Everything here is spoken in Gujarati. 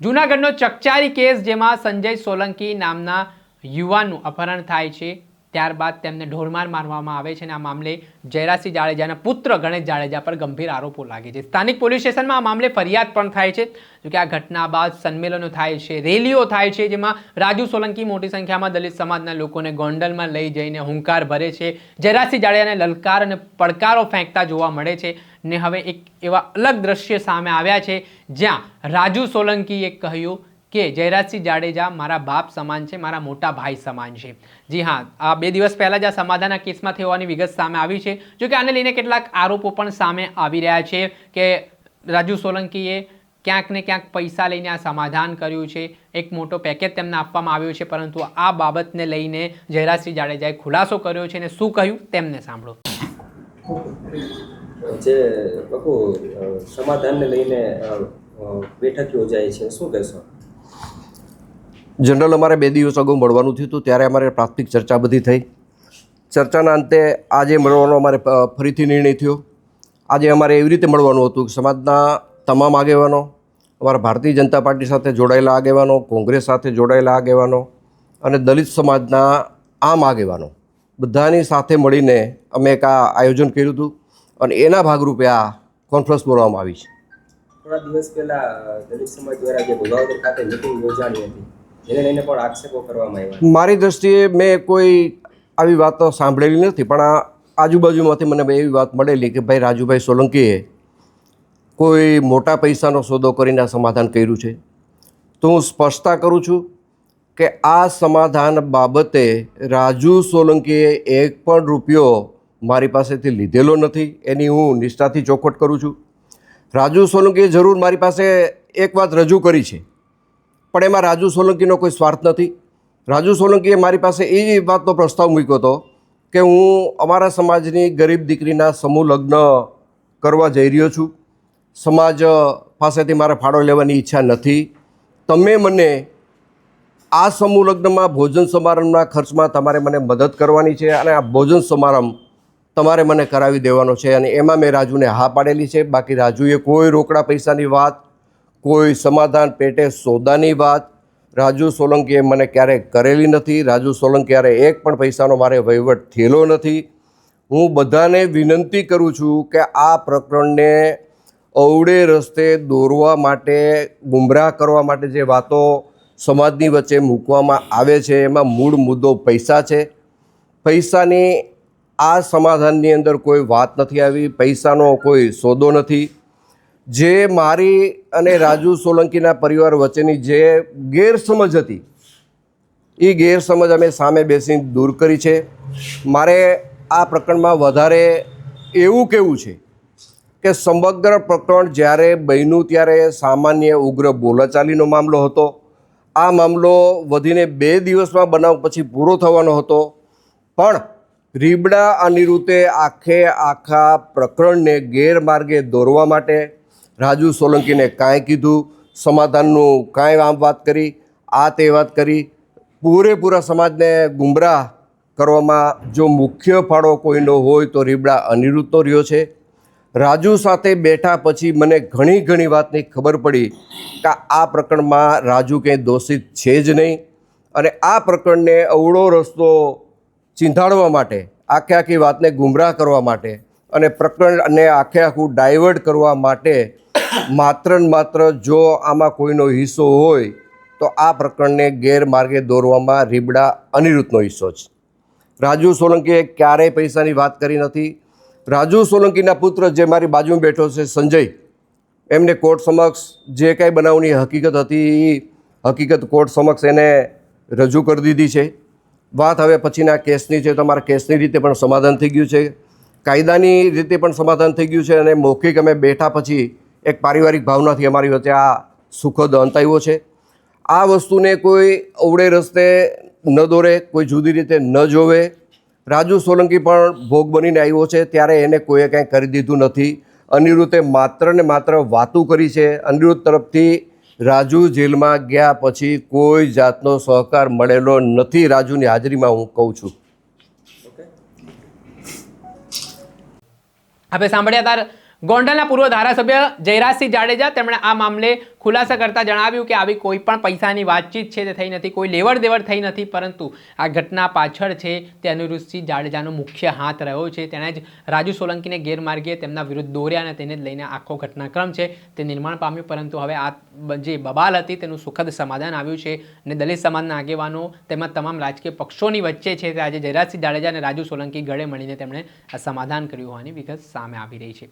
જૂનાગઢનો ચકચારી કેસ જેમાં સંજય સોલંકી નામના યુવાનનું અપહરણ થાય છે, ત્યારબાદ તેમને ઢોરમાર મારવામાં આવે છે અને આ મામલે જયરાજસિંહ જાડેજાના પુત્ર ગણેશ જાડેજા પર ગંભીર આરોપો લાગે છે। સ્થાનિક પોલીસ સ્ટેશનમાં આ મામલે ફરિયાદ પણ થાય છે। જોકે આ ઘટના બાદ સંમેલનો થાય છે, રેલીઓ થાય છે, જેમાં રાજુ સોલંકી મોટી સંખ્યામાં દલિત સમાજના લોકોને ગોંડલમાં લઈ જઈને હુંકાર ભરે છે, જયરાજસિંહ જાડેજાને લલકાર અને પડકારો ફેંકતા જોવા મળે છે। ને હવે એક એવા અલગ દ્રશ્ય સામે આવ્યા છે જ્યાં રાજુ સોલંકીએ કહ્યું કે જયરાજસિંહ જાડેજા મારા બાપ સમાન છે, મારા મોટા ભાઈ સમાન છે। જી હા, આ 2 દિવસ પહેલા જ આ સમાધાનના કેસમાં થવાની વિગત સામે આવી છે। જો કે આને લઈને કેટલાક આરોપો પણ સામે આવી રહ્યા છે કે રાજુ સોલંકીએ ક્યાંક ને ક્યાંક પૈસા લઈને આ સમાધાન કર્યું છે, એક મોટો પેકેજ તેમને આપવામાં આવ્યો છે, પરંતુ આ બાબતને લઈને જયરાજસિંહ જાડેજાએ ખુલાસો કર્યો છે અને શું કહ્યું તેમને સાંભળો। જે લોકો સમાધાનને લઈને બેઠક યોજાય છે, શું કહેશો? જનરલ અમારે 2 દિવસ અગાઉ મળવાનું થયું હતું, ત્યારે અમારે પ્રાથમિક ચર્ચા બધી થઈ। ચર્ચાના અંતે આજે મળવાનો અમારે ફરીથી નિર્ણય થયો। આજે અમારે એવી રીતે મળવાનું હતું કે સમાજના તમામ આગેવાનો, અમારા ભારતીય જનતા પાર્ટી સાથે જોડાયેલા આગેવાનો, કોંગ્રેસ સાથે જોડાયેલા આગેવાનો અને દલિત સમાજના આમ આગેવાનો બધાની સાથે મળીને અમે એક આ આયોજન કર્યું હતું અને એના ભાગરૂપે આ કોન્ફરન્સ બોલાવવામાં આવી છે। થોડા દિવસ પહેલા દલિત સમાજ દ્વારા જે ભોગાવદર ખાતે મિટિંગ યોજાણી હતી, જેને લઈને પણ આક્ષેપો કરવામાં આવ્યા। મારી દૃષ્ટિએ મેં કોઈ આવી વાતો સાંભળેલી નથી, પણ આ આજુબાજુમાંથી મને એવી વાત મળેલી કે ભાઈ રાજુભાઈ સોલંકીએ કોઈ મોટા પૈસાનો સોદો કરીને આ સમાધાન કર્યું છે। તો હું સ્પષ્ટતા કરું છું કે આ સમાધાન બાબતે રાજુ સોલંકીએ એક પણ રૂપિયો મારી પાસેથી લીધેલો નથી, એની હું નિષ્ઠાથી ચોખવટ કરું છું। રાજુ સોલંકીએ જરૂર મારી પાસે એક વાત રજૂ કરી છે, પણ એમાં રાજુ સોલંકીનો કોઈ સ્વાર્થ નથી। રાજુ સોલંકીએ મારી પાસે એ વાતનો પ્રસ્તાવ મૂક્યો હતો કે હું અમારા સમાજની ગરીબ દીકરીના સમૂહ લગ્ન કરવા જઈ રહ્યો છું, સમાજ પાસેથી મારે ફાળો લેવાની ઈચ્છા નથી, તમે મને આ સમૂહ લગ્નમાં ભોજન સમારંભના ખર્ચમાં તમારે મને મદદ કરવાની છે અને આ ભોજન સમારંભ તમારે મને કરાવી દેવાનો છે। અને એમાં મેં રાજુને હા પાડેલી છે। બાકી રાજુએ કોઈ રોકડા પૈસાની વાત, કોઈ સમાધાન પેટે સોદાની વાત રાજુ સોલંકીએ મને ક્યારેય કરેલી નથી। રાજુ સોલંકી ક્યારે એક પણ પૈસાનો મારે વહીવટ થયેલો નથી। હું બધાને વિનંતી કરું છું કે આ પ્રકરણને અવળે રસ્તે દોરવા માટે, ગુમરાહ કરવા માટે જે વાતો સમાજની વચ્ચે મૂકવામાં આવે છે, એમાં મૂળ મુદ્દો પૈસા છે। પૈસાની આ સમાધાનની અંદર કોઈ વાત નથી આવી, પૈસાનો કોઈ સોદો નથી। જે મારી અને રાજુ સોલંકીના પરિવાર વચ્ચેની જે ગેરસમજ હતી એ ગેરસમજ અમે સામે બેસીને દૂર કરી છે। મારે આ પ્રકરણમાં વધારે એવું કહેવું છે કે સમગ્ર પ્રકરણ જ્યારે બન્યું ત્યારે સામાન્ય ઉગ્ર બોલાચાલીનો મામલો હતો। આ મામલો વધીને 2 દિવસમાં બનાવ પછી પૂરો થવાનો હતો, પણ રીબડા અનિરુદ્ધે આખા પ્રકરણને ગેરમાર્ગે દોરવા માટે રાજુ સોલંકીને કાંઈ કીધું, સમાધાનનું કાંઈ આમ વાત કરી, આ તે વાત કરી, પૂરેપૂરા સમાજને ગુમરાહ કરવામાં જો મુખ્ય ફાળો કોઈનો હોય તો રીબડા અનિરુદ્ધનો રહ્યો છે। રાજુ સાથે બેઠા પછી મને ઘણી વાતની ખબર પડી કે આ પ્રકરણમાં રાજુ કંઈ દોષિત છે જ નહીં અને આ પ્રકરણને અવળો રસ્તો ચીંધાડવા માટે, આખી વાતને ગુમરાહ કરવા માટે અને પ્રકરણને આખું ડાયવર્ટ કરવા માટે માત્ર ને માત્ર જો આમાં કોઈનો હિસ્સો હોય તો આ પ્રકરણને ગેરમાર્ગે દોરવામાં રીબડા અનિરુદ્ધનો હિસ્સો છે। રાજુ સોલંકીએ ક્યારેય પૈસાની વાત કરી નથી। રાજુ સોલંકીના પુત્ર જે મારી બાજુમાં બેઠો છે સંજય, એમને કોર્ટ સમક્ષ જે કાંઈ બનાવની હકીકત હતી એ હકીકત કોર્ટ સમક્ષ એને રજૂ કરી દીધી છે। વાત હવે પછીના કેસની છે, તો અમારા કેસની રીતે પણ સમાધાન થઈ ગયું છે, કાયદાની રીતે પણ સમાધાન થઈ ગયું છે અને મૌખિક અમે બેઠા પછી એક પારિવારિક ભાવનાથી અમારી વચ્ચે આ સુખદ અંત આવ્યો છે। આ વસ્તુને કોઈ અવળે રસ્તે ન દોરે, કોઈ જુદી રીતે ન જોવે। રાજુ સોલંકી પણ ભોગ બનીને આવ્યો છે, ત્યારે એને કોઈએ કાંઈ કરી દીધું નથી। અનિરુદ્ધે માત્ર ને માત્ર વાતું કરી છે। અનિરુદ્ધ તરફથી રાજુ જેલમાં ગયા પછી કોઈ જાતનો સહકાર મળેલો નથી, રાજુની હાજરીમાં હું કહું છું। આપણે સાંભળ્યા તાર ગોંડલના પૂર્વ ધારાસભ્ય જયરાજસિંહ જાડેજા તેમણે આ મામલે ખુલાસા કરતા જણાવ્યું કે આવી કોઈ પણ પૈસાની વાતચીત છે તે થઈ નથી, કોઈ લેવડ દેવડ થઈ નથી, પરંતુ આ ઘટના પાછળ છે તે અનિરુદ્ધસિંહ જાડેજાનો મુખ્ય હાથ રહ્યો છે. તેણે જ રાજુ સોલંકીને ગેરમાર્ગે તેમના વિરુદ્ધ દોર્યા અને તેને જ લઈને આખો ઘટનાક્રમ છે તે નિર્માણ પામ્યું. પરંતુ હવે આ જે બબાલ હતી તેનું સુખદ સમાધાન આવ્યું છે અને દલિત સમાજના આગેવાનો તેમજ તમામ રાજકીય પક્ષોની વચ્ચે છે તે આજે જયરાજસિંહ જાડેજા અને રાજુ સોલંકી ગળે મળીને તેમણે આ સમાધાન કર્યું હોવાની વિગત સામે આવી રહી છે.